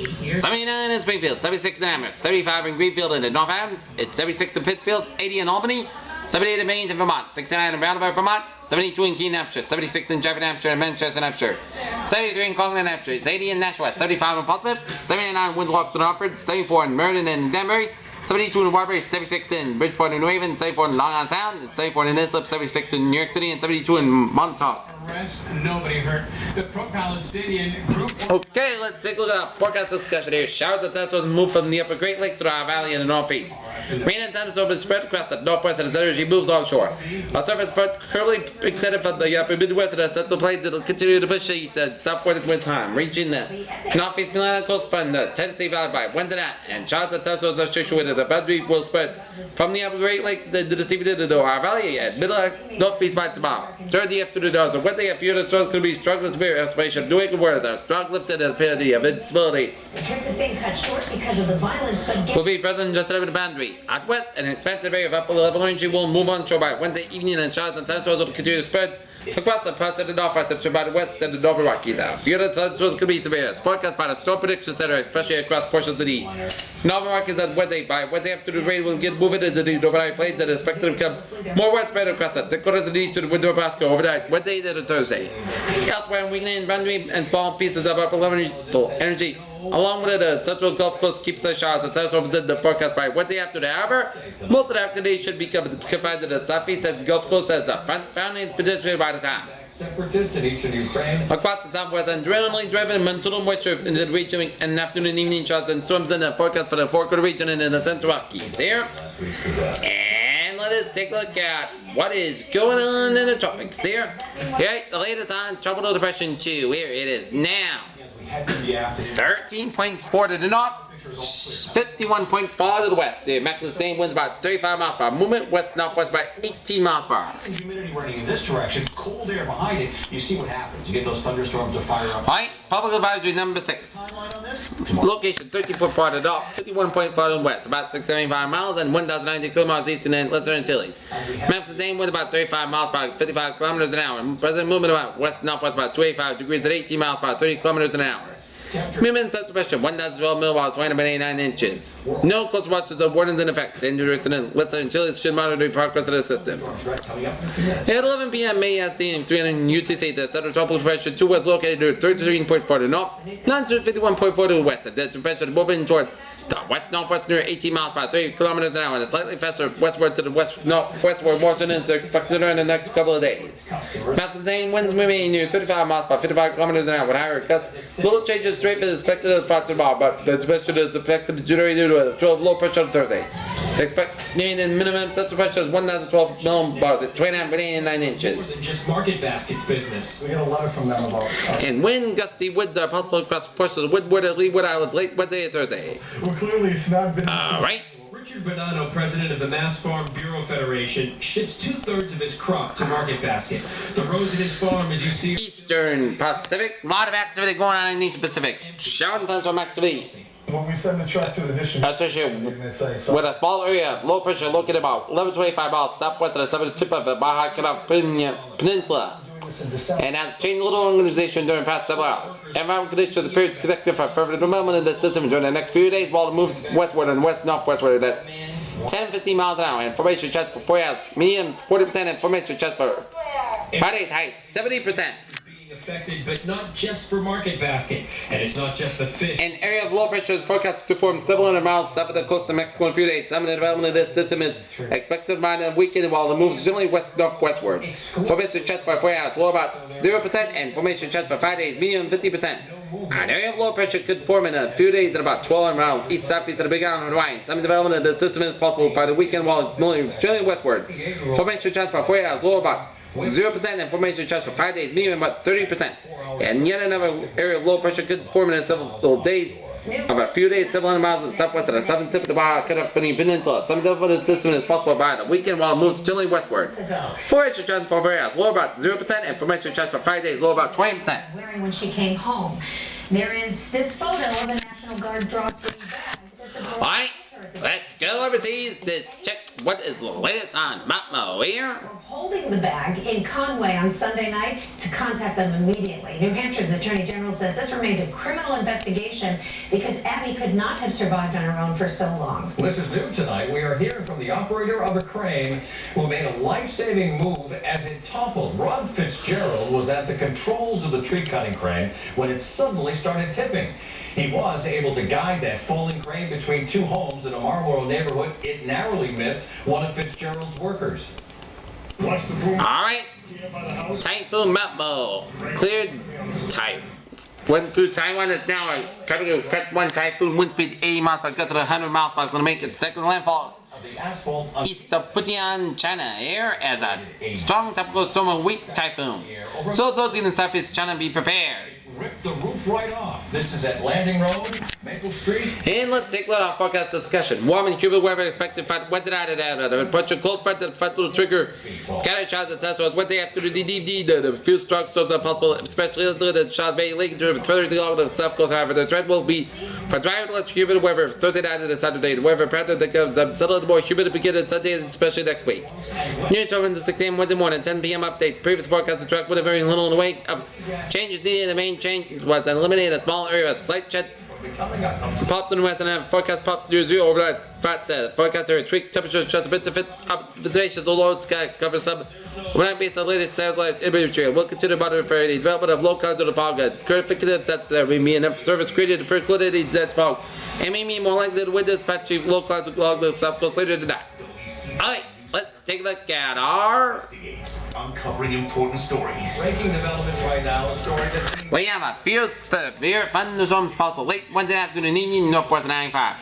79 in Springfield, 76 in Amherst, 75 in Greenfield and in North Adams, it's 76 in Pittsfield, 80 in Albany, 78 in Maine and Vermont, 69 in Roundabout, Vermont, 72 in Keene, Hampshire, 76 in Jefferson, Hampshire, and Manchester, Hampshire, 73 in Conklin, Hampshire, it's 80 in Nashua, 75 in Portsmouth, 79 in Windlock and Hartford, 74 in Meriden and Danbury, 72 in Waterbury, 76 in Bridgeport and New Haven, 74 in Long Island Sound, 74 in Islip, 76 in New York City, and 72 in Montauk. Nobody hurt. The pro-Palestinian group. Okay, let's take a look at the forecast discussion here. Showers and thunderstorms move from the upper Great Lakes to the Valley in the northeast. Rain and thunderstorms spread across the northwest as energy moves offshore. A surface front currently extended from the upper Midwest and the central plains. It'll continue to push east and southward with time, reaching the northeast Milan coast from the Tennessee Valley by Wednesday night. And showers and thunderstorms are situated. The boundary will spread from the upper Great Lakes to the Stevenson to the Ohio Valley and middle northeast by tomorrow. Thursday afternoon, a Wednesday, a few of the storms could be strong to severe estimation. New England weather, the strong lifted and apparently of instability The trip is being cut short because of the violence, but will be present just over the boundary. At west, an expansive area of upper level energy will move on shore by Wednesday evening, and showers and thunderstorms will continue to spread across the parts of the northwest up to by the west and the Northern Rockies. A few of the thunderstorms could be severe, as forecast by the Storm Prediction Center, especially across portions of the Northern Rockies on Wednesday. By Wednesday afternoon, rain will get moving into the Northern Valley Plains and is expected to become more widespread across the Dakotas and east to the winter Nebraska overnight, Wednesday to Thursday. Elsewhere in weekend, boundary and small pieces of upper level energy along with the central Gulf Coast keeps the showers and thunderstorms in the forecast by Wednesday afternoon. However, most of the activity should be confined to the southeast and Gulf Coast as the front founding pedestrian by the time. Separatists in eastern Ukraine. Across the southwest, adrenaline driven monsoonal moisture into the region and afternoon and evening showers and storms in the forecast for the Fork region and in the Central Rockies here. And let us take a look at what is going on in the tropics here. Here, the latest on Tropical Depression 2. Here it is now. 13.4 to the north, 51.5 to the west. The maximum sustained winds about 35 miles per hour. Movement west-northwest by 18 miles per hour. Humidity running in this direction, cold air behind it. You see what happens. You get those thunderstorms to fire up. Alright, public advisory number 6. Location 13.4 to the north, 51.5 to the west, about 675 miles and 1,090 kilometers east and Lesser Antilles. Maximum sustained wind about 35 miles per hour, 55 kilometers an hour. Present movement about west-northwest about 285 degrees at 18 miles per hour, 30 kilometers an hour. Movement central pressure 1,012 millibars, weighing about 89 inches. No coastal watches or warnings in effect. Dangerous and Lesser Antilles should monitor the progress of the system. At 11 p.m. May as seen 300 UTC, the central tropical depression 2 was located at 33.4 to the north, 951.4 to the west. The depression moving toward the west-northwest near 18 miles per hour, 30 kilometers an hour, and slightly faster westward to the west-northwestward motion is expected during the next couple of days. Maximum sustained winds remain near 35 miles per hour, 55 kilometers an hour with higher gusts. Little changes straight is expected at 5 tomorrow, but the depression is expected to generate due to a 12 low pressure on Thursday. The expected minimum central pressure is 1,012 millibars at 29.89 inches. Just market baskets business. We get a letter from them about. And wind gusty winds are possible across portions of the Woodward and Leeward Islands late Wednesday and Thursday. Well, clearly it's not been. Alright. Richard Bonanno, president of the Mass Farm Bureau Federation, ships 2/3 of his crop to Market Basket. The rows at his farm, as you see, Eastern Pacific. A lot of activity going on in the Eastern Pacific. Shower and thunderstorm activity. When we send the truck to the district, Associated with a small area of low pressure located about 1125 miles southwest of the southern tip of the Baja California Peninsula, and has changed little organization during the past several hours. Environmental conditions appear to connect for further development in the system during the next few days while it moves westward and west-northwestward at 10-15 miles an hour. Information chance for 4 hours, mediums 40%, and formation chance for Friday's high 70%. affected, but not just for Market Basket. And it's not just the fish. An area of low pressure is forecast to form several hundred miles south of the coast of Mexico in a few days. Some of the development of this system is expected by the weekend while it moves generally west-northwestward. Formation chance for 4 hours, low about 0%, and formation chance for 5 days, medium 50%. An area of low pressure could form in a few days at about 1,200 miles east-southeast of the Big Island of Hawaii. Some development of the system is possible by the weekend while it's moving generally westward. Formation chance for 4 hours, low about 0%, and formation chance for 5 days, medium about 30%. And yet another area of low pressure could form in several days of a few days, several hundred miles southwest of the southern tip of the Baja California Peninsula. Some development of the system is possible by the weekend while it moves generally westward. Formation chance for 4 hours, low about 0%, and formation chance for 5 days, low about 20%. Wearing when she came home. There is this photo of a National Guard drawstring bag. Alright, let's go overseas to check what is the latest on Matmo here? Holding the bag in Conway on Sunday night to contact them immediately. New Hampshire's Attorney General says this remains a criminal investigation because Abby could not have survived on her own for so long. This is new tonight. We are hearing from the operator of a crane who made a life-saving move as it toppled. Rod Fitzgerald was at the controls of the tree-cutting crane when it suddenly started tipping. He was able to guide that falling crane between two homes in a Marlboro neighborhood. It narrowly missed one of Fitzgerald's workers. Alright, Typhoon Matmo cleared type. Went through Taiwan. It's now a category Cat 1 typhoon, wind speed 80 miles per hour, gusted 100 miles per hour. Going to make its second landfall east of Putian, China, here as a strong tropical storm and weak typhoon. So those in the southeast China, be prepared. Ripped the roof right off. This is at Landing Road, Maple Street. And let's take a look at our forecast discussion. Warm and humid weather expected for Wednesday night. A bunch of cold front that front will trigger scattered showers and thunderstorms Wednesday after the DVD. The few strong storms are possible, especially the Shaw's Bay Lake to further along the south coast. However, the trend will be for dry and less humid weather Thursday night and Saturday. The weather pattern that comes settled more humid beginning Sunday, especially next week. New time to 6 a.m. Wednesday morning, 10 p.m. update. Previous forecast track with a very little in the wake of changes needed. The main change was eliminated a small area of slight jets. Pops in the west and have forecast pops near zero overnight. Fact the forecast area tweak temperatures just a bit to fit observations. The low sky cover some overnight based on the latest satellite imagery. We'll continue to monitor for the development of low clouds of the fog. Current indicates that there may be enough surface created to preclude that fog. It may be more likely to witness patchy low clouds along the south coast later tonight. Alright, let's take a look at our Uncovering important stories. Breaking developments right now. A story that we have a fierce severe thunderstorms possible late Wednesday afternoon and evening northwest of 95.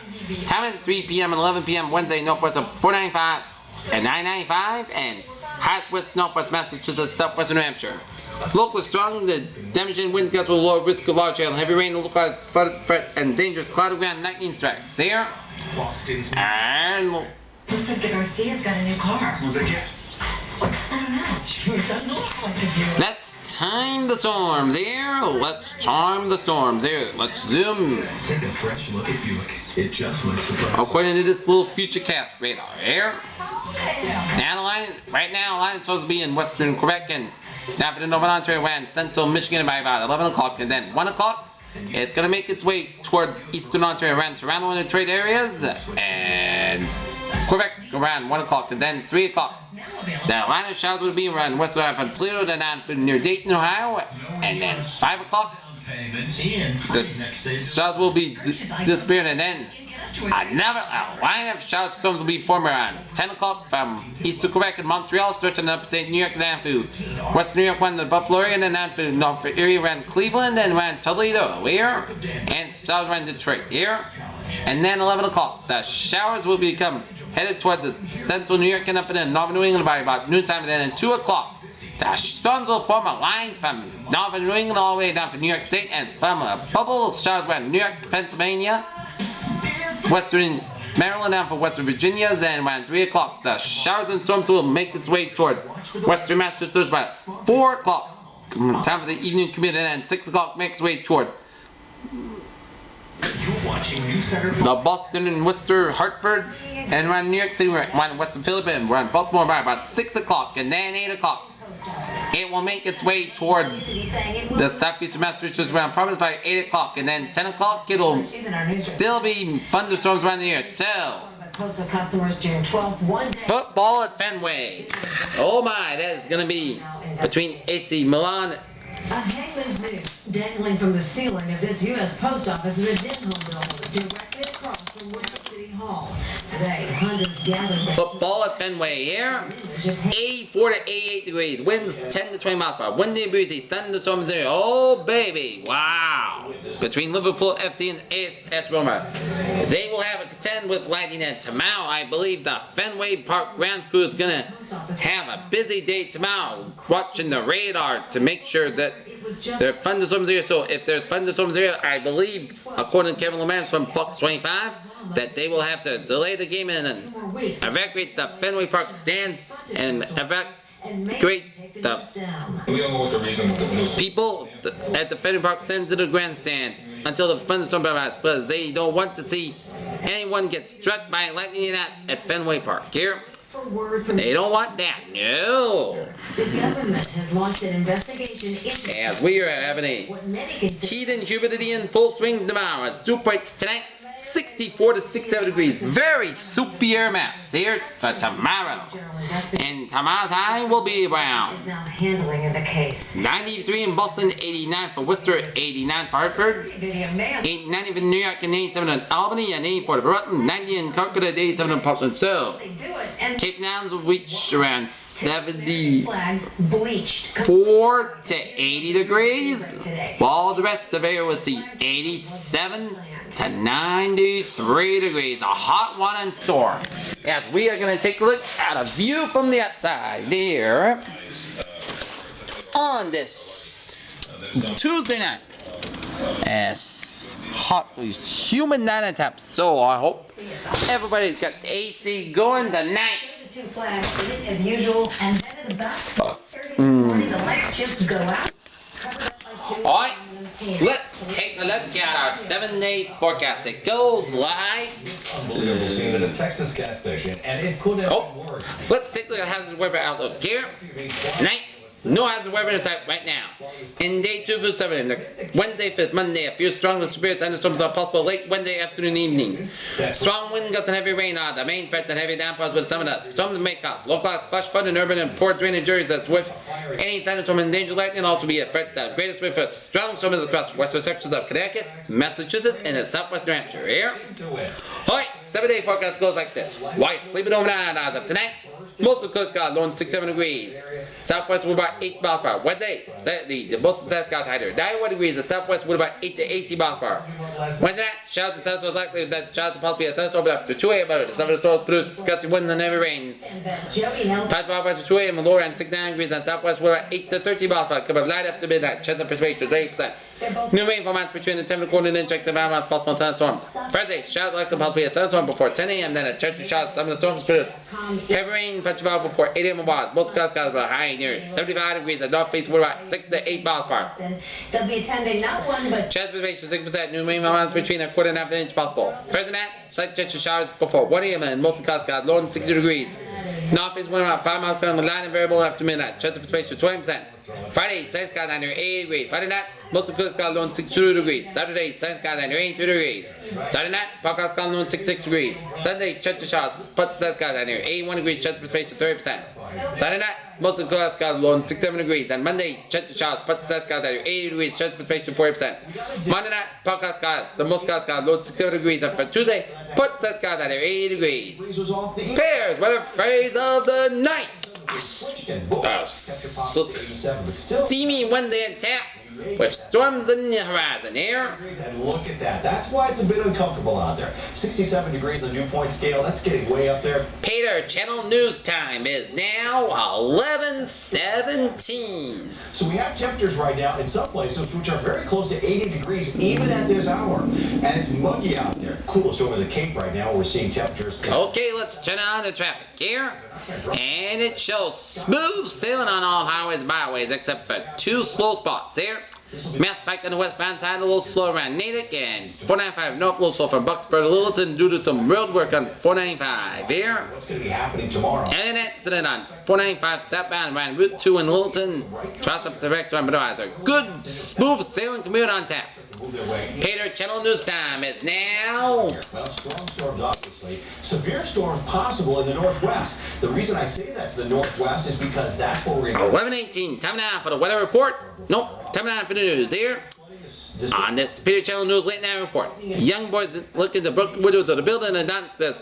Time at 3 p.m. and 11 p.m. Wednesday northwest of 495 and 995 and highest west northwest Massachusetts, southwestern New Hampshire. Local strong, the damaging wind gusts will lower risk of large hail, heavy rain, localized flood threat, and dangerous cloud ground lightning strikes. Here and Looks like the Garcia's got a new car. Who'd they get? I don't know. Sure doesn't look like the view. let's time the storms here. Let's time the storms here. Let's zoom. Take a fresh look at Buick. It just might surprise you. According to this little futurecast radar here. Now the line, right now, the line is supposed to be in western Quebec and now for the Northern Ontario and central Michigan by about 11 o'clock and then 1 o'clock. It's going to make its way towards eastern Ontario around Toronto and the trade areas and Quebec around 1 o'clock and then 3 o'clock. The line of showers will be around western Ohio from Toledo to down near Dayton, Ohio, and then 5 o'clock. The showers will be disappearing and then another line of shower storms will be formed around 10 o'clock from east to Quebec and Montreal, stretching up to New York and down through western New York, one to Buffalo area, and then down through north area around Cleveland and around Toledo here, and showers around Detroit here. And then 11 o'clock, the showers will become headed toward the central New York and up in the northern New England by about noontime. And then at 2 o'clock, the storms will form a line from northern New England all the way down to New York State and from a bubble of showers around New York, Pennsylvania, western Maryland down for western Virginia. Then around 3 o'clock, the showers and storms will make its way toward western Massachusetts by 4 o'clock. Time for the evening commute, and then 6 o'clock makes its way toward the Boston and Worcester, Hartford, and around New York City, around Western Philippines, and around Baltimore by about 6 o'clock, and then 8 o'clock. It will make its way toward the southeastern Massachusetts around Providence by 8 o'clock, and then 10 o'clock it'll still be thunderstorms around the air. So, football at Fenway. Oh my, that is going to be between AC Milan. A hangman's noose dangling from the ceiling of this U.S. post office in the Denholm building, directly across from Worcester City Hall. Today, hundreds gathered. Football at Fenway here. 84 to 88 degrees. Winds 10 to 20 miles per hour. Windy, breezy, thunderstorms there. Oh, baby. Wow. Between Liverpool FC and AS Roma. They will have a contend with Lightning, and tomorrow, I believe the Fenway Park grounds crew is going to have a busy day tomorrow watching the radar to make sure that there are thunderstorms here. So if there's thunderstorms here, I believe, according to Kevin Lamans from Fox 25, that they will have to delay the game and evacuate the Fenway Park stands and evacuate the people at the Fenway Park stands to the grandstand until the thunderstorm arrives, because they don't want to see anyone gets struck by lightning at Fenway Park. Here, For word from they don't want that. No. the government has launched an investigation into As we are having a what many consider heat and humidity in full swing tomorrow. It's dew points tonight, 64 to 67 degrees. Very soupy air mass here for tomorrow. general investigation And tomorrow's high will be around is now handling of the case. 93 in Boston, 89 for Worcester, 89 for Hartford, Video man. 90 in New York, and 87 in Albany, and 84 for Rutland, 90 in Concord, and 87 in Portland. So, They do it and Cape Towns will reach around 74 flags bleached to 80 degrees, today. while the rest of area will see 87 to 93 degrees. A hot one in store. As we are going to take a look at a view from the outside here on this Tuesday night. As hot, humid night at top. So I hope everybody's got the AC going tonight. The two flags lit as usual, and then at about 12:30 this morning, the lights just go out. Covered up by two. Alright, let's take a look at our 7-day forecast. It goes live. Unbelievable scene at a Texas gas station, and it could have been worse. Let's take a look at hazard weather outlook here. Tonight, no hazard weather in sight right now. In day 2 through 7, Wednesday, 5th, Monday, a few strong to severe thunderstorms are possible late Wednesday afternoon and evening. Strong wind gusts and heavy rain are the main threats and heavy downpours with some of the storms may cause localized flash flood in urban and poor drainage areas as with any thunderstorm and dangerous lightning also be a threat. The greatest risk for strong storms across western sections of Connecticut, Massachusetts, and in southwestern New Hampshire. Here. Alright, 7-day forecast goes like this. White sleeping overnight as of tonight. Most of the coast guard low 67 degrees. Southwest will about 8 miles per hour. Wednesday, the most of the south guard higher 91 degrees. The southwest will about 8 to 18 miles per hour. Wednesday night, showers and thunderstorms likely that showers and possibly a thunderstorm after 2 a.m. The some of the storms produce gusty wind and heavy rain. Joey Nelson. 5 miles per hour to 2 a.m. and lower and 69 degrees. And southwest will about 8 to 13 miles per hour. Could be light after midnight. Chance of precipitation 8%. New rainfall amounts between the 10 and 1/4 inch and 5 miles possible thunderstorms. Thursday, showers likely possibly a thunderstorm before 10 a.m. Then a chance of showers. Some of the storms produce heavy rain, punch about before 8 a.m. and most coast guards about high near 75 degrees. The north face will about 6 to 8 miles per hour. They'll be attending not one but Chance of precipitation 6%. New rainfall amounts between a 1/4 and 1/2 inch possible. Thursday night, slight chance of showers before 1 a.m. and most coast guards low and 60 degrees. North face wind about 5 miles per hour with light and variable after midnight. Chance of precipitation 20%. Friday, south guard under 80 degrees. Friday night, most of the coast guard low and 62 degrees. Saturday, south guard under 82 degrees. Saturday night, forecast guard low and 66 degrees. Sunday, chance of showers, but south guard under 81 degrees. Chance of precipitation 30%. Saturday night, most of the coast guard low and 67 degrees. And Monday, chance of showers, but south guard under 80 degrees. Chance of precipitation 40%. Monday night, forecast guard, the most coast guard low and 67 degrees. And for Tuesday, but south guard under 80 degrees. Pairs, what a phrase of the night. Steamy Wednesday at tap with storms in the horizon here. And look at that. That's why it's a bit uncomfortable out there. 67 degrees on the dew point scale. That's getting way up there. Peter, channel news time is now 11:17. So we have temperatures right now in some places which are very close to 80 degrees even at this hour. And it's muggy out there. Coolest over the Cape right now. We're seeing temperatures. Okay, let's turn on the traffic here. And it shows smooth sailing on all highways and byways except for 2 slow spots here. Mass Pike on the westbound side, a little slow around Natick, and 495 north, a little slow from Buckspur to Littleton due to some road work on 495 here. What's going to be happening tomorrow? And an accident on 495 southbound around Route 2 in Littleton. Trust up to Rex otherwise a good, smooth sailing commute on tap. Peter, channel news time is now. Well, strong storms, obviously. Severe storms possible in the northwest. The reason I say that to the northwest is because that's where we're going to 11:18, time now for the weather report. Nope, time now for the news here. On this Peter Channel News Late Night Report, young boys look into broken windows of the building and downstairs.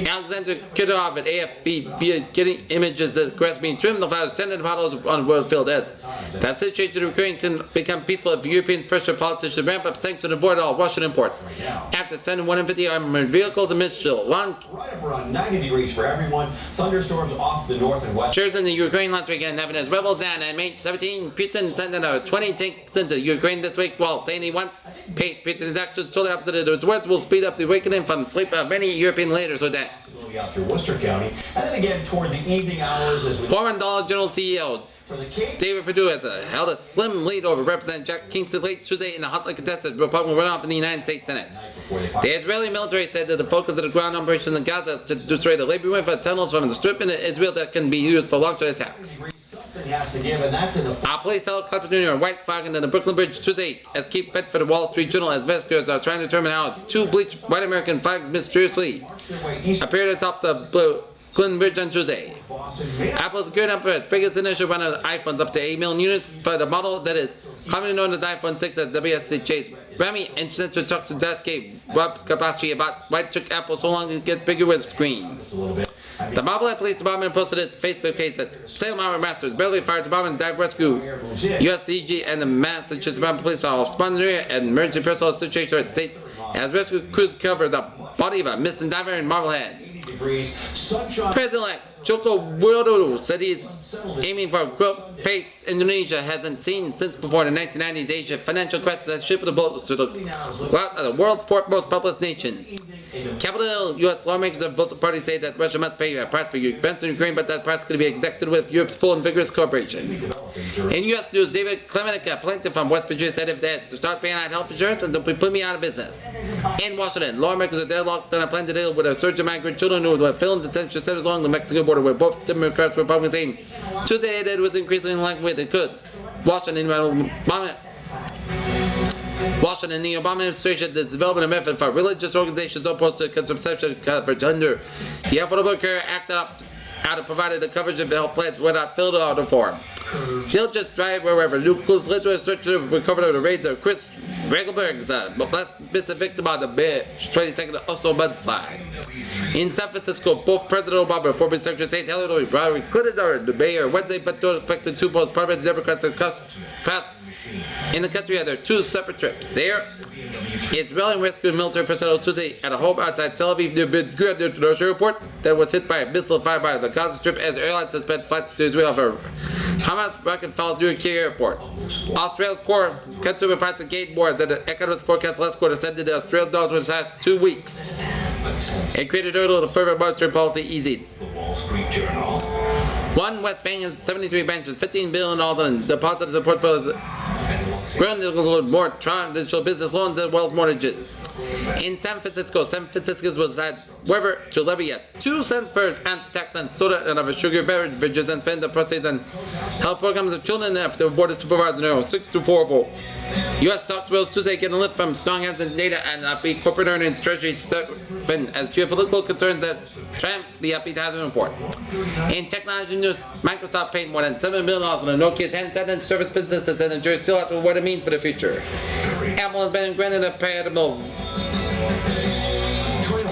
Alexander Kidov at AFB via getting images of the grass being trimmed, the flowers tended puddles on the world field as. That situation in Ukraine can become peaceful if Europeans pressure politicians to ramp up sanctions to avoid all Russian imports. After sending 150 armored vehicles and missiles, right up around 90 degrees for everyone. Thunderstorms off the north and west. Shares in the Ukraine last weekend having his rebels down at MH17. Putin sent out 20 tanks into Ukraine this week while saying he wants pace. Putin's actions totally opposite of his words will speed up the awakening from the sleep of many European leaders with that. Out through Worcester County, and then again toward the evening hours as we. Former Dollar General CEO For the Cape, David Perdue has held a slim lead over Representative Jack Kingston late Tuesday in a hotly contested Republican runoff in the United States Senate. The Israeli military said that the focus of the ground operation in Gaza to destroy the labor movement for tunnels from the strip in Israel that can be used for launching attacks. A police helicopter near a white flag under the Brooklyn Bridge Tuesday as Cape Bedford the Wall Street Journal as investigators are trying to determine how two bleached white American flags mysteriously appeared atop the Brooklyn Bridge on Tuesday. Apple's geared up for its biggest initial run of iPhones, up to 8 million units for the model that is commonly known as iPhone 6 as WSCH's Grammy incidents with talks to escape Rob Kabashi about why it took Apple so long to get bigger with screens. The Marblehead Police Department posted its Facebook page that Salem Harbor Masters, Beverly Fire Department, Dive Rescue, USCG, and the Massachusetts Mountain Police are responding to an emergency personal situation at state as rescue crews cover the body of a missing diver in Marblehead. President-elect Joko Widodo said he's aiming for a growth pace Indonesia hasn't seen since before the 1990s Asia financial crisis that shifted the blows to the glut of the world's fourth most populous nation. Capitol U.S. lawmakers of both parties say that Russia must pay a price for events in Ukraine, but that price could be exacted with Europe's full and vigorous cooperation. In U.S. news, David Klemenich, a plaintiff from West Virginia, said if they had to start paying out health insurance, and they'll put me out of business. In Washington, lawmakers are deadlocked on a plan to deal with a surge of migrant children who were filmed in detention centers along the Mexican border, where both Democrats and Republicans saying Tuesday that it was increasingly likely they could. Washington, the Obama administration is developing a method for religious organizations opposed to contraception coverage under the Affordable Care Act out of provided the coverage of health plans without filled out of form. They'll just drive wherever. Lucas led to a search to recover the raids of Chris Regelberg's last missing victim on the 22nd Oslo mudslide. In San Francisco, both President Obama and former Secretary of State Hillary Clinton are in the mayor Wednesday, but don't expect the two most prominent Democrats to pass in the country on their two separate trips. There, Israeli rescue military personnel Tuesday at a home outside Tel Aviv near Ben Gurion to the report that was hit by a missile fired by the Gaza Strip as airlines suspend flights to Israel for Hamas rocket falls near Kiev Airport. Australia's core consumer price gained more than the economists forecast last quarter, said that the Australian dollar for the past 2 weeks. It created a hurdle to further monetary policy easing. One West Bank has 73 branches, $15 billion in deposits to portfolios, grown to include more traditional business loans as well as mortgages. In San Francisco will decide whether to levy a 2 cents per ounce tax on soda and other sugar beverages and spend the proceeds on health programs of children after the board is supervised in 6 to 4 vote. U.S. stocks rose Tuesday, getting a lift from strong hands in data and upbeat corporate earnings. Treasury stubborn as geopolitical concerns that tramp the upbeat housing report. In technology news, Microsoft paid more than $7 billion on a Nokia's handset and service businesses and enjoy still after what it means for the future. Apple has been granted a patentable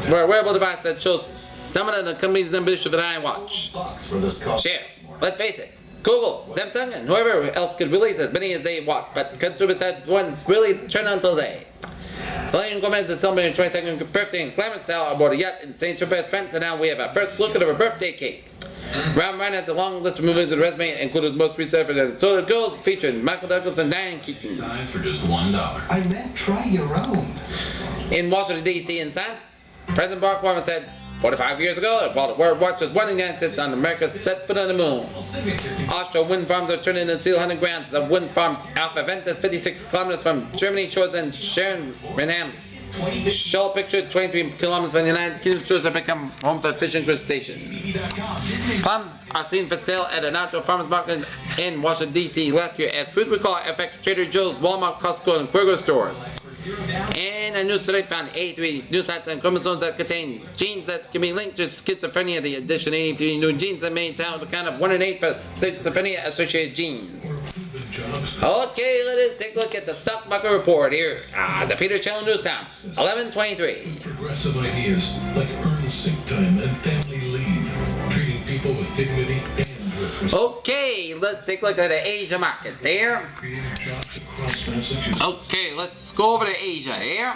for a wearable device that shows some of the company's ambition for the iWatch. Share. Let's face it. Google, Samsung, and whoever else could release as many as they want, but consumers had one really turn on today. Selena Gomez is celebrating her 22nd birthday in glamorous style aboard a yacht in St. Tropez, France, and now we have a first look at her birthday cake. Round Ryan has a long list of movies on the resume, including his most recent effort in Soda Girls, featuring Michael Douglas and Diane Keaton. Size for just $1. I meant try your own. In Washington, D.C. and Science, President Barack Obama said, 45 years ago, while the world watches one of the United States on America's set foot on the moon. Offshore wind farms are turning into seal hunting grounds. The wind farms Alpha Ventus, 56 kilometers from Germany shores, and Sharon Renam Shoal Picture, 23 kilometers from the United Kingdom shores, have become home to fishing crustaceans. Plums are seen for sale at an outdoor farmers market in Washington, D.C. last year as food recall affects Trader Joe's, Walmart, Costco, and Kroger stores. And a new study found 83 new sites and chromosomes that contain genes that can be linked to schizophrenia. The addition of 83 new genes that may tell the kind of 1 in 8 for schizophrenia-associated genes. Okay, let us take a look at the stock market report here. The Peter Channel News Time, 11:23. Progressive ideas like earned sick time and family leave, treating people with dignity and with Okay, let's take a look at the Asia markets here. creating jobs across Massachusetts. Okay, let's go over to Asia here.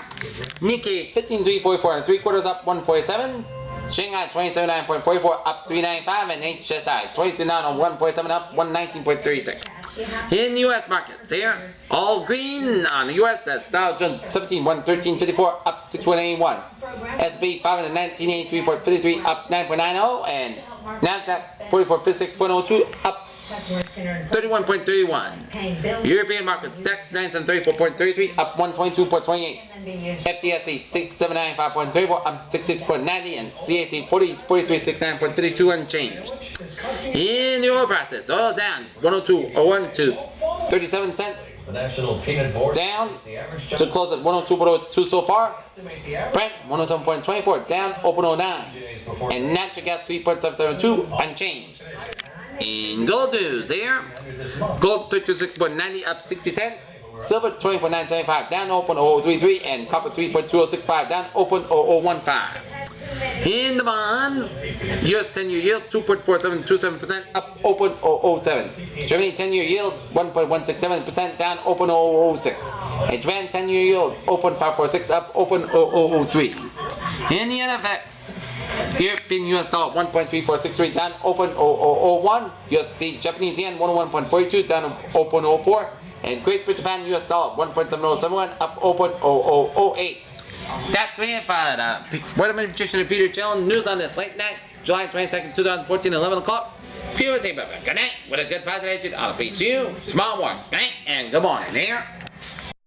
Nikkei 15,344 and 3/4 up 147. Shanghai 27.944 up 395, and HSI 29 on 147 up 119.36. In the U.S. markets here, all green on the U.S. That's Dow Jones 11354 up 6.81. S&P 519.83.53 up 9.90, and Nasdaq 4456.02 up 31.31. European markets, DAX 9734.33, up 122.28. FTSE 6795.34, up 66.90, and CAC 4369.32 unchanged. In the oil prices, oil down 102.01 to 37 cents. The National Peanut Board down to close at 102.02 so far. Brent 107.24 down, open 09. And natural gas 3.772 unchanged. In gold news here, gold 36.90 up 60 cents. Silver 20.975 down, open 0033, and copper 3.2065 down, open 0015. In the bonds, US 10-year yield 2.4727% up, open 007. Germany 10-year yield 1.167% down, open 006. And Japan 10-year yield open 546 up, open 0003. In the NFX, European US dollar 1.3463 down, open 0001. USD Japanese yen 101.42 down, open 04. And Great Britain Japan US dollar 1.7071 up, open 0008. That's me for the Weather Magician and Peter Channel news on this late night, July 22nd, 2014, 11 o'clock. Peter say good night with a good positive attitude. I'll be see you tomorrow morning. Good night and good morning. Here.